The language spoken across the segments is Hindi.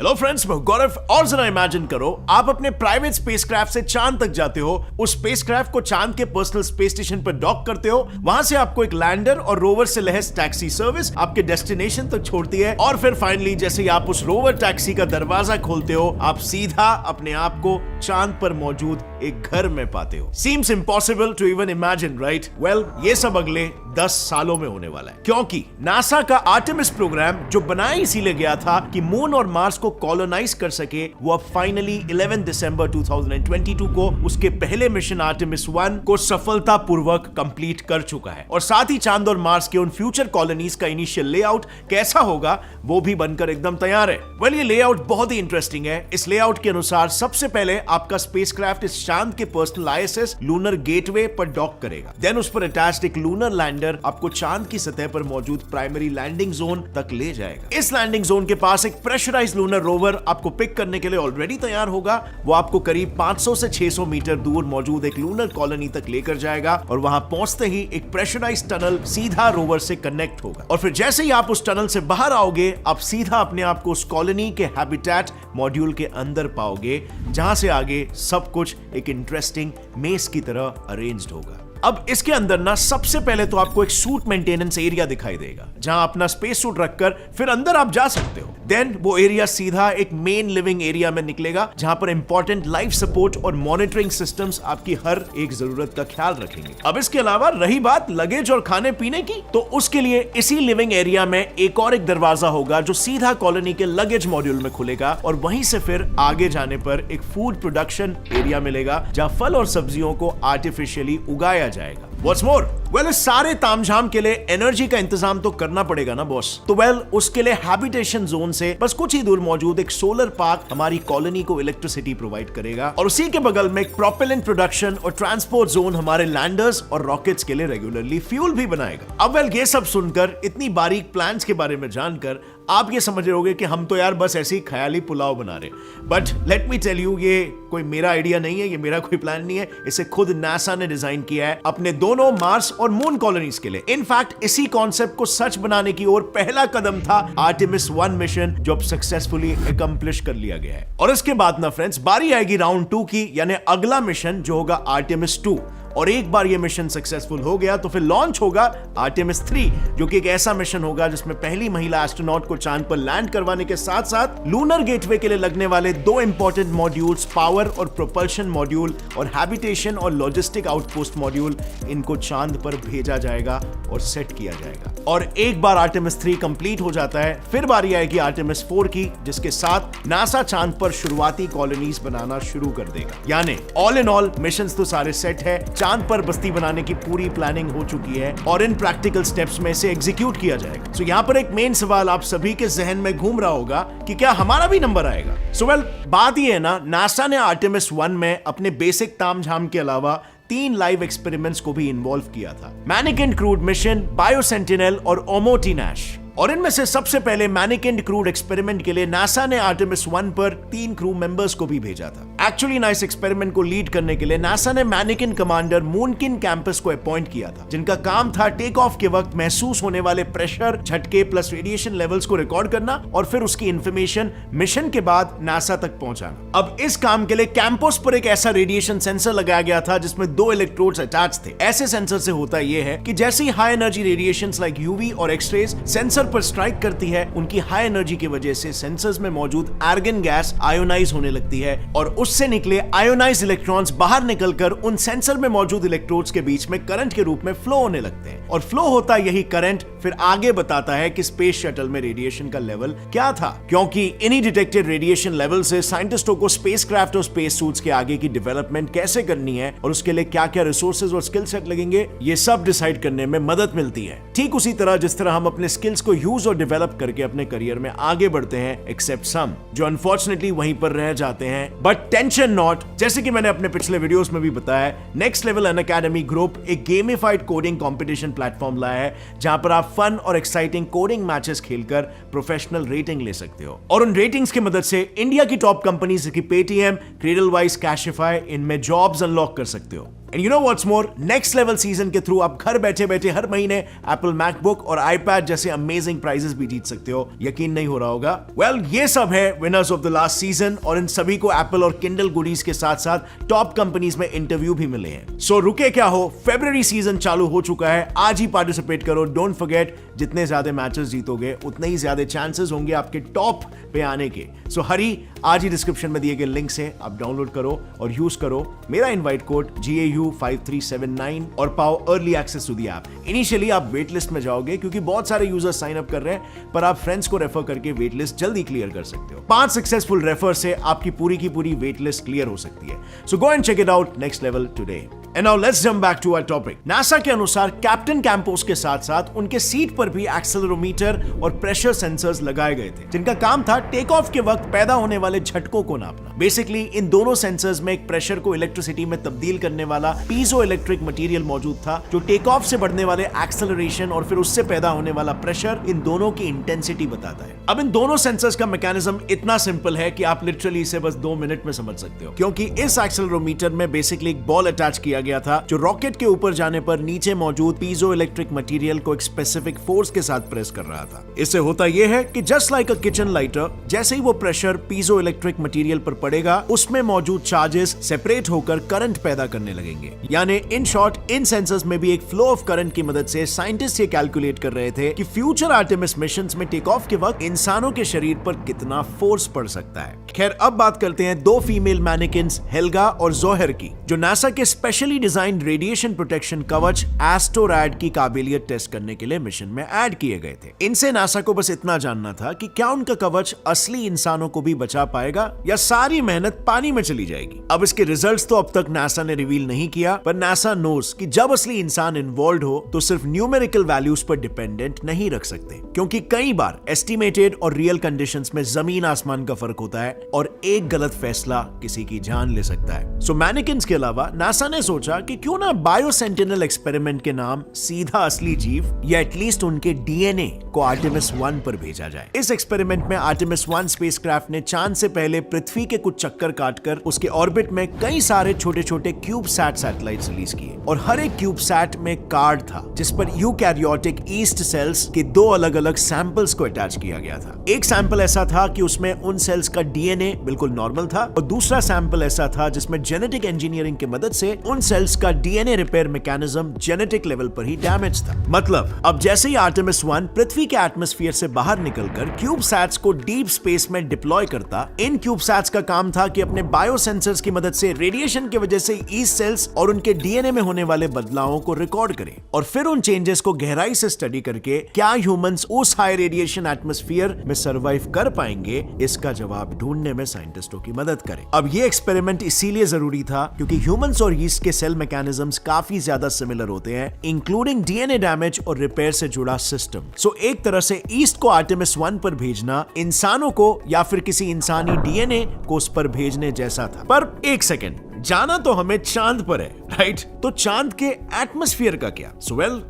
हेलो फ्रेंड्स, मैं गौरव। और जरा इमेजिन करो, आप अपने प्राइवेट स्पेसक्राफ्ट से चांद तक जाते हो, उस स्पेसक्राफ्ट को चांद के पर्सनल स्पेस स्टेशन पर डॉक करते हो, वहां से आपको एक लैंडर और रोवर से लैस टैक्सी सर्विस आपके डेस्टिनेशन तक छोड़ती है, और फिर फाइनली जैसे ही आप उस रोवर टैक्सी का दरवाजा खोलते हो, आप सीधा अपने आप को चांद पर मौजूद एक घर में पाते हो। Seems impossible to even imagine, right? Well, ये सब अगले 10 सालों में होने वाला है, क्योंकि नासा का आर्टेमिस प्रोग्राम जो बनाया इसीलिए गया था कि मून और मार्स को कॉलोनाइज कर सके, वो अब फाइनली 11 दिसंबर 2022 को उसके पहले मिशन आर्टेमिस 1 को सफलतापूर्वक कंप्लीट कर चुका है। और साथ ही चांद और मार्स के उन फ्यूचर कॉलोनीज का इनिशियल लेआउट कैसा होगा वो भी बनकर एकदम तैयार है। वेल, ये लेआउट बहुत ही इंटरेस्टिंग है। इस लेआउट के अनुसार सबसे पहले आपका स्पेसक्राफ्ट इस चांद के पर्सनल ISS लूनर गेटवे पर डॉक करेगा। देन उस पर अटैच्ड एक लूनर लैंडर आपको चांद की सतह पर मौजूद प्राइमरी लैंडिंग जोन तक ले जाएगा। इस लैंडिंग जोन के पास एक प्रेशराइज्ड लूनर रोवर आपको पिक करने के लिए ऑलरेडी तैयार होगा। वो आपको करीब 500 से 600 मीटर दूर मौजूद एक लूनर कॉलोनी तक लेकर जाएगा, और वहां पहुंचते ही एक प्रेशराइज्ड टनल सीधा रोवर से कनेक्ट होगा। और फिर जैसे ही आप उस टनल से बाहर आओगे, आप सीधा अपने आप को उस कॉलोनी के हैबिटेट मॉड्यूल के अंदर पाओगे, जहां से आगे सब कुछ एक इंटरेस्टिंग मेज की तरह अरेंज्ड होगा। अब इसके अंदर ना सबसे पहले तो आपको एक सूट मेंटेनेंस एरिया दिखाई देगा, जहां अपना स्पेस सूट रखकर फिर अंदर आप जा सकते हो। देन वो एरिया सीधा एक मेन लिविंग एरिया में निकलेगा, जहां पर इंपॉर्टेंट लाइफ सपोर्ट और मॉनिटरिंग सिस्टम्स आपकी हर एक जरूरत का ख्याल रखेंगे। अब इसके अलावा रही बात लगेज और खाने पीने की, तो उसके लिए इसी लिविंग एरिया में एक और एक दरवाजा होगा जो सीधा कॉलोनी के लगेज मॉड्यूल में खुलेगा, और वहीं से फिर आगे जाने पर एक फूड प्रोडक्शन एरिया मिलेगा, जहां फल और सब्जियों को आर्टिफिशियली उगाया जाएगा। What's more? Well, इस सारे तामझाम के लिए एनर्जी का इंतजाम तो करना पड़ेगा ना बॉस। तो उसके लिए हैबिटेशन जोन से बस कुछ ही दूर मौजूद एक सोलर पार्क हमारी कॉलोनी को इलेक्ट्रिसिटी प्रोवाइड करेगा, और उसी के बगल में एक प्रोपेलेंट प्रोडक्शन और ट्रांसपोर्ट जोन हमारे लैंडर्स और रॉकेट्स के लिए रेगुलरली फ्यूल भी बनाएगा। अब ये सब सुनकर, इतनी बारीक प्लान्स के बारे में जानकर आप ये समझ रहे होगे कि हम तो यार बस ऐसी ख्याली पुलाव बना रहे। But let me tell you, ये कोई मेरा आइडिया नहीं है, ये मेरा कोई प्लान नहीं है। इसे खुद नासा ने डिजाइन किया है अपने दोनों मार्स और मून कॉलोनीज के लिए। इनफैक्ट इसी कॉन्सेप्ट को सच बनाने की ओर पहला कदम था आर्टेमिस 1 मिशन, जो अब सक्सेसफुली अकम्प्लिश कर लिया गया है। और इसके बाद ना फ्रेंड्स, बारी आएगी राउंड 2 की, यानी अगला मिशन जो होगा आर्टेमिस 2। और एक बार ये मिशन सक्सेसफुल हो गया तो फिर लॉन्च होगा आर्टेमिस 3, जो कि एक ऐसा मिशन होगा जिसमें पहली महिला एस्ट्रोनॉट को चांद पर लैंड करवाने के साथ साथ लूनर गेटवे के लिए लगने वाले 2 इंपॉर्टेंट मॉड्यूल्स, पावर और प्रोपल्शन मॉड्यूल और हैबिटेशन और लॉजिस्टिक आउटपोस्ट मॉड्यूल, इनको चांद पर भेजा जाएगा और सेट किया जाएगा। और एक बार आर्टेमिस 3 कंप्लीट हो जाता है, फिर बारी आएगी आर्टेमिस 4 की, जिसके साथ नासा चांद पर शुरुआती कॉलोनीज बनाना शुरू कर देगा। यानी ऑल इन ऑल मिशंस तो सारे सेट है, चांद पर बस्ती बनाने की पूरी प्लानिंग हो चुकी है, और इन प्रैक्टिकल स्टेप्स में इसे एग्जीक्यूट किया जाएगा। सो यहाँ पर एक मेन सवाल आप सभी के जहन में घूम रहा होगा कि क्या हमारा भी नंबर आएगा? सो बात ये है ना, नासा ने आर्टेमिस 1 में अपने बेसिक तामझाम के अलावा 3 लाइव एक्सपेरिमेंट्स को भी इन्वॉल्व किया था: मैनिकेन क्रूड मिशन, बायोसेंटिनल और ओमोटिनैश। और इनमें से सबसे पहले मैनिकेन क्रूड एक्सपेरिमेंट के लिए नासा ने आर्टेमिस 1 पर 3 क्रू मेंबर्स को भी भेजा था। एक्चुअली इस एक्सपेरिमेंट को लीड करने के लिए नासा ने मैनिकेन कमांडर मूनकिन कैंपस को अपॉइंट किया था, जिनका काम था टेक ऑफ के वक्त महसूस होने वाले प्रेशर, झटके प्लस रेडिएशन लेवल्स को रिकॉर्ड करना, और फिर उसकी इंफॉर्मेशन मिशन के बाद नासा तक पहुंचाना। अब इस काम के लिए कैंपस पर एक ऐसा रेडिएशन सेंसर लगाया गया था जिसमें 2 इलेक्ट्रोड्स अटैच थे। ऐसे सेंसर से होता यह है कि जैसे ही high energy radiations like UV और एक्सरेज सेंसर पर स्ट्राइक करती है, उनकी हाई एनर्जी की वजह से सेंसर्स में मौजूद आर्गन गैस आयोनाइज होने लगती है, और उससे निकले आयोनाइज इलेक्ट्रॉन्स बाहर निकलकर उन सेंसर में मौजूद इलेक्ट्रोड्स के बीच में करंट के रूप में फ्लो होने लगते हैं। और फ्लो होता यही करंट फिर आगे बताता है कि स्पेस शटल में रेडिएशन का लेवल क्या था, क्योंकि इन्हीं डिटेक्टेड रेडिएशन लेवल से साइंटिस्टों को स्पेसक्राफ्ट और स्पेस सूट्स के आगे की डेवलपमेंट कैसे करनी है और उसके लिए क्या क्या रिसोर्सेज और स्किल सेट लगेंगे, ये सब डिसाइड करने में मदद मिलती है। ठीक उसी तरह जिस तरह हम अपने स्किल्स को यूज और डेवलप करके अपने करियर में आगे बढ़ते हैं, एक्सेप्ट सम जो अनफॉर्चुनेटली वहीं पर रह जाते हैं। बट टेंशन नॉट, जैसे कि मैंने अपने पिछले वीडियोस में भी बताया, नेक्स्ट लेवल अनअकैडमी ग्रुप एक गेमिफाइड कोडिंग कंपटीशन प्लेटफॉर्म लाया है, जहां पर आप फन और एक्साइटिंग कोडिंग मैचेस खेलकर प्रोफेशनल रेटिंग ले सकते हो, और उन रेटिंग्स की मदद से इंडिया की टॉप कंपनीज की पेटीएम, क्रेडलवाइज, कैशिफाई, इनमें जॉब्स अनलॉक कर सकते हो। And you know what's more, next level season के थ्रू आप घर बैठे बैठे हर महीने एप्पल मैकबुक और आईपैड जैसे अमेजिंग प्राइजेस भी जीत सकते हो। यकीन नहीं हो रहा होगा? वेल, ये सब है winners of the last season, और इन सभी को एप्पल और किंडल गुडीज के साथ साथ टॉप कंपनीज में इंटरव्यू भी मिले हैं। सो रुके क्या हो, फरवरी सीजन चालू हो चुका है। आज ही पार्टिसिपेट करो। डोंट फॉरगेट, जितने ज्यादा मैचेस जीतोगे उतने ही ज्यादा चांसेस होंगे आपके टॉप पे आने के। सो हरी, आज ही डिस्क्रिप्शन में दिए गए लिंक से आप डाउनलोड करो और यूज करो मेरा इनवाइट कोड GAU5379 और पाओ early access to the app. Initially आप वेट लिस्ट में जाओगे क्योंकि बहुत सारे यूजर्स साइन अप कर रहे हैं, पर आप फ्रेंड्स को रेफर करके वेट लिस्ट जल्दी क्लियर कर सकते हो। 5 सक्सेसफुल रेफर से आपकी पूरी की पूरी वेट लिस्ट क्लियर हो सकती है। So go and check it out next level today. And now let's jump back to our topic. NASA के अनुसार कैप्टन कैंपोस के साथ साथ उनके सीट पर भी एक्सेलेरोमीटर और प्रेशर सेंसर्स लगाए गए थे, जिनका काम था टेक ऑफ के वक्त पैदा होने वाले झटकों को नापना। बेसिकली इन दोनों सेंसर्स में एक प्रेशर को इलेक्ट्रिसिटी में तब्दील करने वाला पीजो इलेक्ट्रिक मटेरियल मौजूद था, जो टेक ऑफ से बढ़ने वाले एक्सेलरेशन और फिर उससे पैदा होने वाला प्रेशर, इन दोनों की इंटेंसिटी बताता है। अब इन दोनों सेंसर्स का मैकेनिज्म इतना सिंपल है कि आप लिटरली इसे बस 2 मिनट में समझ सकते हो, क्योंकि इस एक्सेलरोमीटर में बेसिकली एक बॉल अटैच किया गया था जो रॉकेट के ऊपर जाने पर नीचे मौजूद पीजो इलेक्ट्रिक मटेरियल को एक स्पेसिफिक फोर्स के साथ प्रेस कर रहा था। इससे होता यह है कि जस्ट लाइक अ किचन लाइटर, जैसे ही वो प्रेशर पीजो इलेक्ट्रिक मटेरियल पर पड़ेगा, उसमें मौजूद चार्जेस सेपरेट होकर करंट पैदा करने लगेंगे। यानी इन शॉर्ट, इन सेंसर्स में भी एक फ्लो ऑफ करंट की मदद से साइंटिस्ट ये कैलकुलेट कर रहे थे कि फ्यूचर आर्टेमिस मिशंस में टेक ऑफ के वक्त इंसानों के शरीर पर कितना फोर्स पड़ सकता है। खैर, अब बात करते हैं 2 फीमेल मैनिकिन्स हेल्गा और जोहर की, जो नासा के स्पेशली डिजाइन रेडिएशन प्रोटेक्शन कवच एस्टोरैड की काबिलियत टेस्ट करने के लिए मिशन में ऐड किए गए थे। इनसे नासा को बस इतना जानना था कि क्या उनका कवच असली इंसानों को भी बचा पाएगा या सारी मेहनत पानी में चली जाएगी। अब इसके रिजल्ट्स तो अब तक नासा ने रिवील नहीं किया, पर नासा नोस कि जब असली इंसान इन्वॉल्व हो तो सिर्फ न्यूमेरिकल वैल्यूज पर डिपेंडेंट नहीं रख सकते, क्योंकि कई बार एस्टिमेटेड और रियल कंडीशंस में जमीन आसमान का फर्क होता है और एक गलत फैसला किसी की जान ले सकता है। सो मैनिकिन्स के अलावा नासा ने सोचा कि क्यों ना बायो सेंटिनल एक्सपेरिमेंट के नाम सीधा असली जीव या एटलीस्ट उनके डीएनए को आर्टेमिस 1 पर भेजा जाए। इस एक्सपेरिमेंट में आर्टेमिस 1 स्पेसक्राफ्ट ने चांद से पहले पृथ्वी के कुछ चक्कर काटकर उसके ऑर्बिट में कई सारे छोटे छोटे क्यूबसैट सैटेलाइट्स रिलीज किए, और हर एक क्यूबसैट में कार्ड था जिस पर यूकैरियोटिक ईस्ट सेल्स के 2 अलग अलग सैंपल्स को अटैच किया गया था। एक सैंपल ऐसा था कि उसमें उन सेल्स का डीएनए बिल्कुल नॉर्मल था, और दूसरा सैंपल ऐसा था जिसमें जेनेटिक इंजीनियरिंग की मदद से उन सेल्स का DNA repair mechanism genetic level पर ही डैमेज था। मतलब अब जैसे ही आर्टेमिस 1 पृथ्वी के एटमॉस्फेयर से बाहर निकलकर क्यूबसैट्स को डीप स्पेस में डिप्लॉय करता, इन क्यूबसैट्स का काम था कि अपने बायो सेंसर्स की मदद से रेडिएशन की वजह से ईस्ट सेल्स और उनके डीएनए में होने वाले बदलावों को रिकॉर्ड करे और फिर उन चेंजेस को गहराई से स्टडी करके क्या ह्यूमंस उस हाई रेडिएशन एटमॉस्फेयर में सर्वाइव कर पाएंगे, इसका जवाब ढूंढने में साइंटिस्टों की मदद करे। अब ये एक्सपेरिमेंट इसीलिए जरूरी था क्योंकि ह्यूमंस और ईस्ट के सेल मैकेनिज्म्स काफी ज्यादा सिमिलर होते हैं, इंक्लूडिंग डीएनए डैमेज और रिपेयर से जुड़ा सिस्टम। सो एक तरह से ईस्ट को आर्टेमिस 1 पर भेजना इंसानों को या फिर किसी इंसानी डीएनए को उस पर भेजने जैसा था। पर एक सेकेंड, जाना तो हमें चांद पर है, राइट? तो चांद के एटमॉस्फेयर का क्या?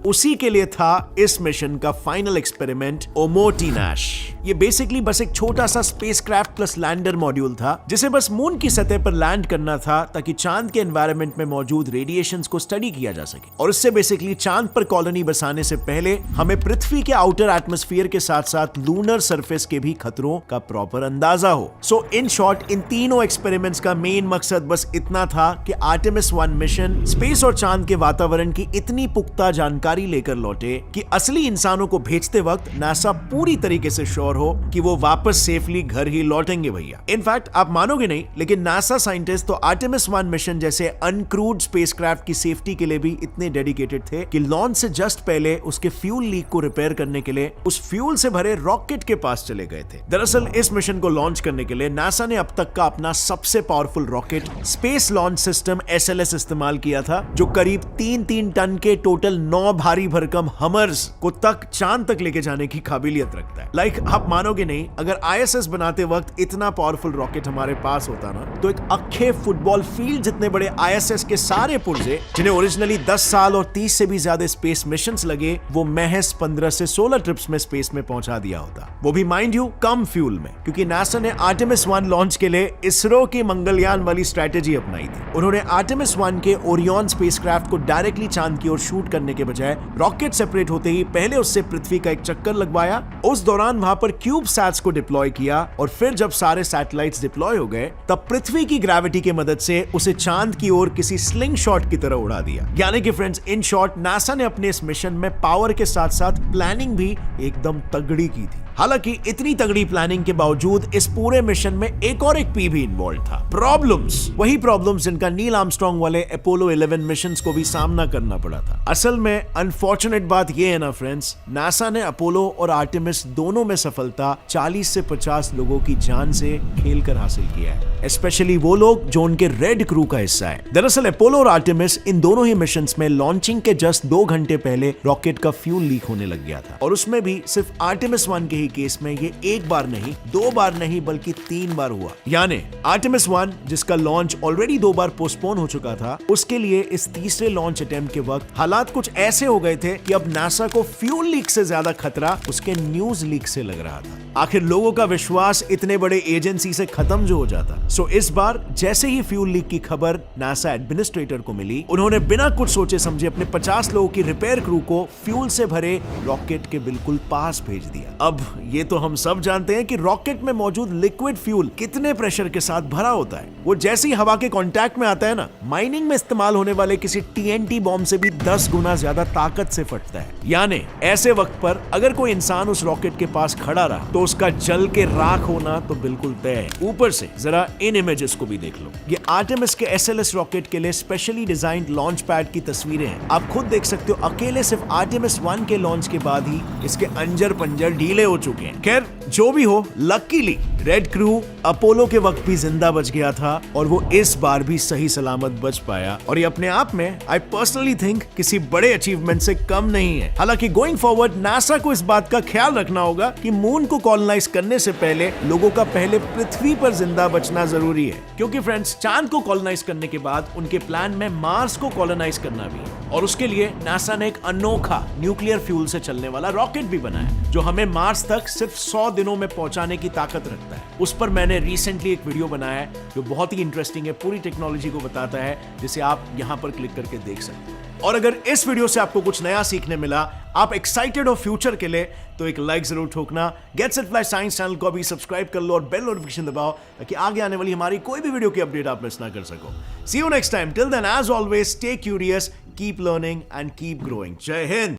उसी के लिए था इस मिशन का फाइनल एक्सपेरिमेंट ओमोटिनैश। ये बेसिकली बस एक छोटा सा स्पेसक्राफ्ट प्लस लैंडर मॉड्यूल था जिसे बस मून की सतह पर लैंड करना था ताकि चांद के एनवायरनमेंट में मौजूद रेडिएशंस को स्टडी किया जा सके, और इससे बेसिकली चांद पर कॉलोनी बसाने से पहले हमें पृथ्वी के आउटर एटमॉस्फेयर के साथ साथ लूनर सरफेस के भी खतरों का प्रॉपर अंदाजा हो। सो इन शॉर्ट, इन तीनों एक्सपेरिमेंट्स का मेन मकसद बस इतना था कि आर्टेमिस 1 मिशन स्पेस और चांद के वातावरण की इतनी पुख्ता जानकारी लेकर लौटे कि असली इंसानों को भेजते वक्त नासा पूरी तरीके से श्योर हो कि वो वापस सेफली घर ही लौटेंगे भैया। इनफैक्ट आप मानोगे नहीं, लेकिन नासा साइंटिस्ट तो आर्टेमिस 1 मिशन जैसे अनक्रूड स्पेसक्राफ्ट की सेफ्टी के लिए भी इतने डेडिकेटेड थे कि लॉन्च से जस्ट पहले उसके फ्यूल लीक को रिपेयर करने के लिए उस फ्यूल से भरे रॉकेट के पास चले गए थे। दरअसल इस मिशन को लॉन्च करने के लिए नासा ने अब तक का अपना सबसे powerful rocket space launch system SLS इस्तेमाल किया था, जो करीब 3 टन के टोटल 9 भारी भरकम हमर्स को तक चांद तक लेके जाने की काबिलियत रखता है। लाइक आप मानोगे नहीं, अगर ISS बनाते वक्त इतना पावरफुल रॉकेट हमारे पास होता ना, तो एक अखे फुटबॉल फील्ड जितने बड़े ISS के सारे पुर्जे, जिन्हें ओरिजिनली 10 साल और 30 से भी ज्यादा स्पेस मिशंस लगे, वो महज 15 से 16 ट्रिप्स में स्पेस में पहुंचा दिया होता, वो भी माइंड यू कम फ्यूल में, क्योंकि नासा ने आर्टेमिस 1 लॉन्च के लिए इसरो की मंगलयान वाली स्ट्रेटेजी अपनाई थी। उन्होंने आर्टेमिस 1 के ओरियन स्पेसक्राफ्ट को डायरेक्टली चांद की ओर शूट करने के बजाय रॉकेट सेपरेट होते ही पहले उससे पृथ्वी का एक चक्कर लगवाया, उस दौरान वहां पर क्यूब सैट्स को डिप्लॉय किया और फिर जब सारे सैटेलाइट्स डिप्लॉय हो गए तब पृथ्वी की ग्रेविटी की मदद से उसे चांद की ओर किसी स्लिंग शॉट की तरह उड़ा दिया। यानी कि फ्रेंड्स, इन शॉर्ट नासा ने अपने इस मिशन में पावर के साथ साथ प्लानिंग भी एकदम तगड़ी की थी। हालांकि इतनी तगड़ी प्लानिंग के बावजूद इस पूरे मिशन में एक पी भी इन्वॉल्व था, प्रॉब्लम्स। वही प्रॉब्लम्स जिनका नील आर्मस्ट्रांग वाले अपोलो 11 मिशंस को भी सामना करना पड़ा था। असल में अनफॉर्चुनेट बात यह है ना फ्रेंड्स, नासा ने अपोलो और आर्टेमिस दोनों में सफलता 40 से 50 लोगों की जान से खेलकर हासिल किया है, स्पेशली वो लोग जो उनके रेड क्रू का हिस्सा है। दरअसल अपोलो और आर्टेमिस इन दोनों ही मिशंस में लॉन्चिंग के जस्ट 2 घंटे पहले रॉकेट का फ्यूल लीक होने लग गया था, और उसमें भी सिर्फ आर्टेमिस 1 के ही केस में ये एक बार नहीं, 2 बार नहीं बल्कि 3 बार हुआ। यानी आर्टेमिस 1 जिसका लॉन्च ऑलरेडी 2 बार पोस्टपोन हो चुका था, उसके लिए इस तीसरे लॉन्च अटेम्प्ट के वक्त हालात कुछ ऐसे हो गए थे कि अब नासा को फ्यूल लीक से ज्यादा खतरा उसके न्यूज लीक से लग रहा था। आखिर लोगों का विश्वास इतने बड़े एजेंसी से खत्म जो हो जाता। सो इस बार जैसे ही फ्यूल लीक की खबर नासा एडमिनिस्ट्रेटर को मिली, उन्होंने बिना कुछ सोचे समझे अपने 50 लोगों की रिपेयर क्रू को फ्यूल से भरे रॉकेट के बिल्कुल पास भेज दिया। अब ये तो हम सब जानते हैं कि रॉकेट में मौजूद लिक्विड फ्यूल कितने प्रेशर के साथ भरा होता है। वो जैसे ही हवा के कांटेक्ट में आता है ना, माइनिंग में इस्तेमाल होने वाले किसी TNT बॉम्ब से भी 10 गुना ज्यादा ताकत से फटता है। यानी ऐसे वक्त पर अगर कोई इंसान उस रॉकेट के पास खड़ा रहा तो उसका जल के राख होना तो बिल्कुल तय है। ऊपर से जरा इन इमेजेस को भी देख लो। ये आर्टेमिस के SLS रॉकेट के लिए स्पेशली डिजाइंड लॉन्च पैड की तस्वीरें हैं। आप खुद देख सकते हो, अकेले सिर्फ आर्टेमिस 1 के लॉन्च के बाद ही इसके अंजर पंजर ढीले हो चुके हैं। खैर जो भी हो, लकीली रेड क्रू अपोलो के वक्त भी जिंदा बच गया था और वो इस बार भी सही सलामत बच पाया, और ये अपने आप में आई पर्सनली थिंक किसी बड़े अचीवमेंट से कम नहीं है। हालांकि गोइंग फॉरवर्ड नासा को इस बात का ख्याल रखना होगा कि मून को कॉलोनाइज करने से पहले लोगों का पहले पृथ्वी पर जिंदा बचना जरूरी है, क्योंकि फ्रेंड्स चांद को कॉलोनाइज करने के बाद उनके प्लान में मार्स को कॉलोनाइज करना भी है, और उसके लिए नासा ने एक अनोखा न्यूक्लियर फ्यूल से चलने वाला रॉकेट भी बनाया जो हमें मार्स तक सिर्फ 100 दिनों में पहुंचाने की ताकत रखता है। उस पर मैंने रिसेंटली एक वीडियो बनाया है जो बहुत ही इंटरेस्टिंग है, पूरी टेक्नोलॉजी को बताता है, जिसे आप यहां पर क्लिक करके देख सकते हैं। और अगर इस वीडियो से आपको कुछ नया सीखने मिला, आप एक्साइटेड हो फ्यूचर के लिए, तो एक लाइक जरूर ठोकना। Gets it fly science channel को भी सब्सक्राइब कर लो और बेल नोटिफिकेशन दबाओ ताकि आगे आने वाली हमारी कोई भी वीडियो की अपडेट आप मिस ना कर सको। See you next time. Till then as always stay curious, keep learning and keep growing. जय हिंद।